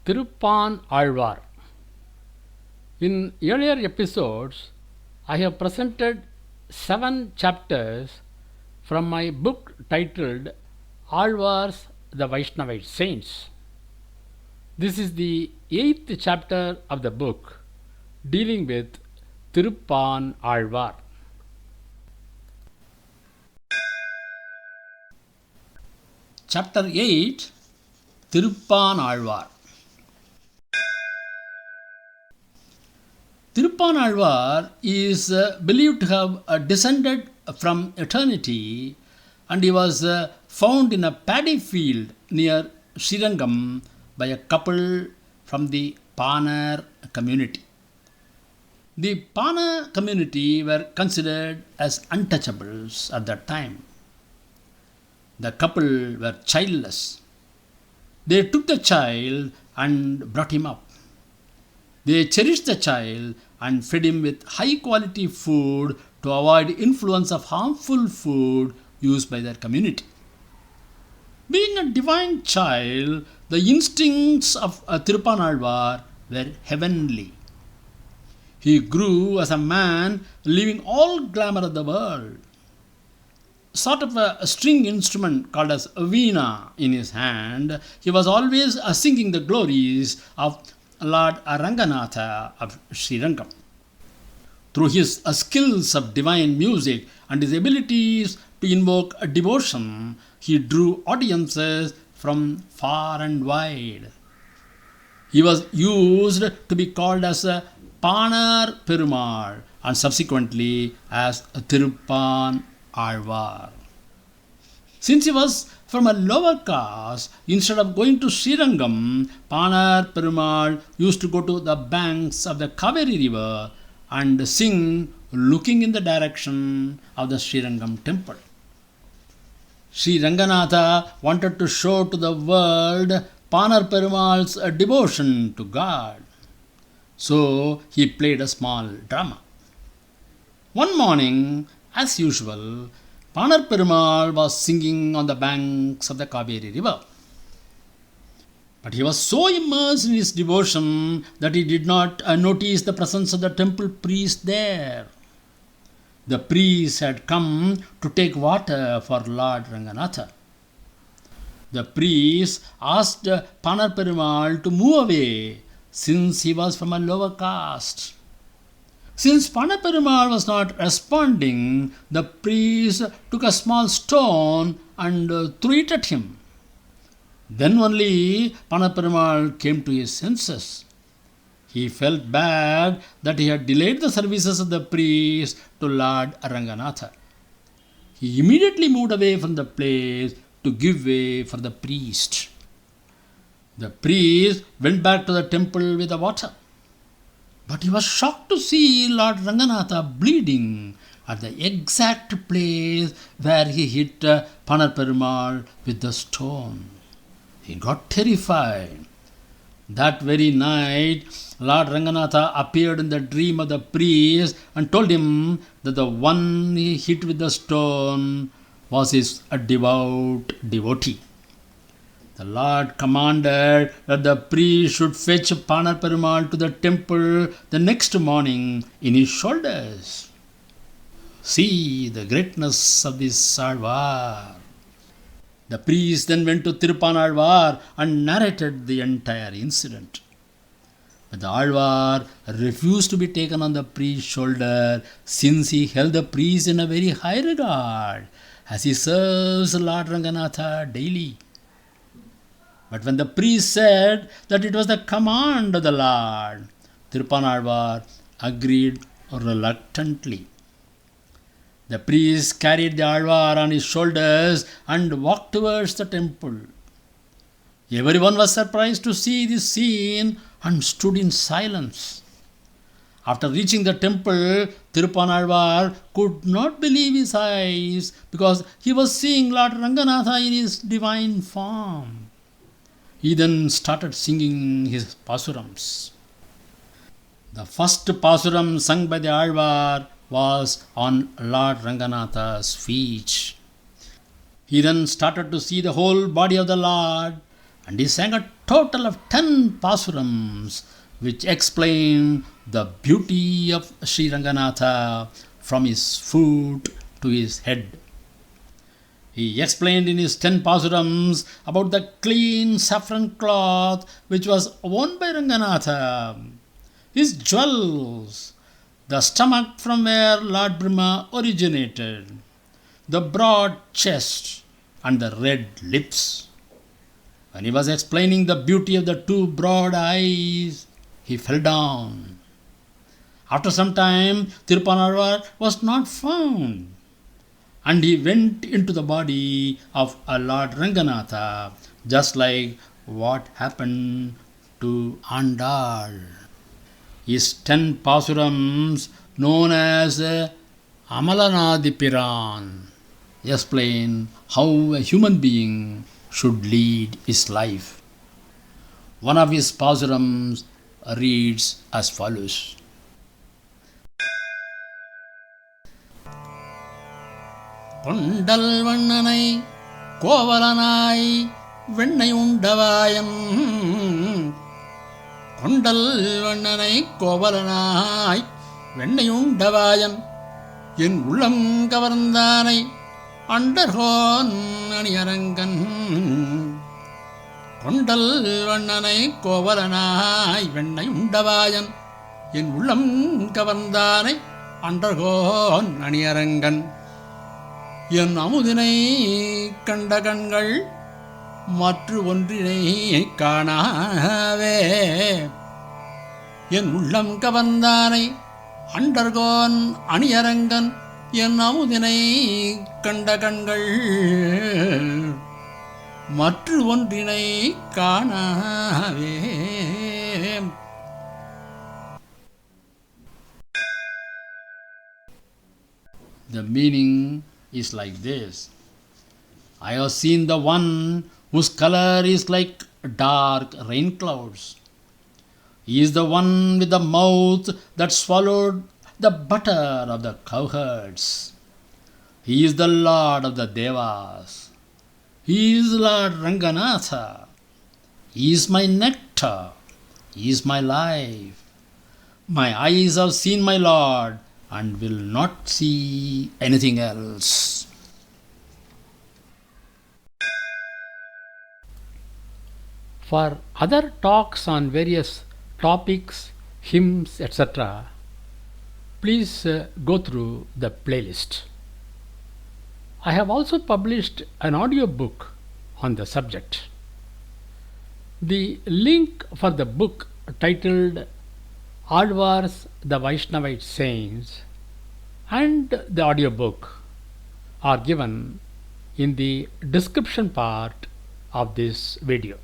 Thiruppan Alwar. In earlier episodes, I have presented 7 chapters from my book titled Alwars, the Vaishnava Saints. This is the 8th chapter of the book dealing with Thiruppan Alwar. Chapter 8 Thiruppan Alwar. Thiruppan Alwar is believed to have descended from eternity, and he was found in a paddy field near Srirangam by a couple from the Panar community. The Panar community were considered as untouchables at that time. The couple were childless. They took the child and brought him up. They cherished the child and fed him with high quality food to avoid influence of harmful food used by their community. Being a divine child, the instincts of Thiruppan Alwar were heavenly. He grew as a man leaving all glamour of the world. Sort of a string instrument called as a veena in his hand, he was always singing the glories of Lord Ranganatha of Srirangam. Through his skills of divine music and his abilities to invoke devotion, he drew audiences from far and wide. He was used to be called as a Panar Perumal and subsequently as Thiruppan Alwar. Since he was from a lower caste, instead of going to Srirangam, Panar Perumal used to go to the banks of the Kaveri river and sing looking in the direction of the Srirangam temple. Sri Ranganatha wanted to show to the world Panar Perumal's devotion to God. So he played a small drama. One morning, as usual, Panar Perumal was singing on the banks of the Kaveri river. But he was so immersed in his devotion that he did not notice the presence of the temple priest there. The priest had come to take water for Lord Ranganatha. The priest asked Panar Perumal to move away since he was from a lower caste. Since Panar Perumal was not responding, the priest took a small stone and threw it at him. Then only Panar Perumal came to his senses. He felt bad that he had delayed the services of the priest to Lord Ranganatha. He immediately moved away from the place to give way for the priest. The priest went back to the temple with the water. But he was shocked to see Lord Ranganatha bleeding at the exact place where he hit Panar Perumal with the stone. He got terrified. That very night, Lord Ranganatha appeared in the dream of the priest and told him that the one he hit with the stone was his devout devotee. The Lord commanded that the priest should fetch Panar Perumal to the temple the next morning in his shoulders. See the greatness of this Alwar. The priest then went to Thiruppan Alwar and narrated the entire incident. But the Alwar refused to be taken on the priest's shoulder since he held the priest in a very high regard as he serves Lord Ranganatha daily. But when the priest said that it was the command of the Lord, Thiruppan Alwar agreed reluctantly. The priest carried the Alwar on his shoulders and walked towards the temple. Everyone was surprised to see this scene and stood in silence. After reaching the temple, Thiruppan Alwar could not believe his eyes because he was seeing Lord Ranganatha in his divine form. He then started singing his pasurams. The first pasuram sung by the Alwar was on Lord Ranganatha's feet. He then started to see the whole body of the Lord, and he sang a total of 10 pasurams which explain the beauty of Sri Ranganatha from his foot to his head. He explained in his 10 pasurams about the clean saffron cloth which was worn by Ranganatha, his jewels, the stomach from where Lord Brahma originated, the broad chest and the red lips. When he was explaining the beauty of the two broad eyes, he fell down. After some time, Thiruppan Alwar was not found, and he went into the body of a Lord Ranganatha, just like what happened to Andal. His 10 pasurams, known as Amalanadipiran, explain how a human being should lead his life. One of his pasurams reads as follows. கொண்டல் வண்ணனை கோவலனாய் வெண்ணை உண்டவாயன் கொண்டல் வண்ணனை கோவலனாய் வெண்ணை உண்டவாயன் என் உள்ளம் கவர்ந்தானை அண்டர்கோன் அணியரங்கன் கொண்டல் வண்ணனை கோவலனாய் வெண்ணை உண்டவாயன் என் உள்ளம் கவர்ந்தானை அண்டர்கோன் அணியரங்கன் என் அமுதினை கண்ட கண்கள் மற்ற ஒன்றினை காணாவே என் உள்ளம் கவர்ந்தானை அண்டர்கோன் அணியரங்கன் என் அமுதினை கண்ட கண்கள் மற்ற ஒன்றினை காணாவே. The meaning is like this. I have seen the one whose color is like dark rain clouds. He is the one with the mouth that swallowed the butter of the cowherds. He is the Lord of the Devas. He is Lord Ranganatha. He is my nectar. He is my life. My eyes have seen my Lord and will not see anything else. For other talks on various topics, hymns, etc., please go through the playlist. I have also published an audio book on the subject. The link for the book titled Alwars, the Vaishnavite Saints, and the audiobook are given in the description part of this video.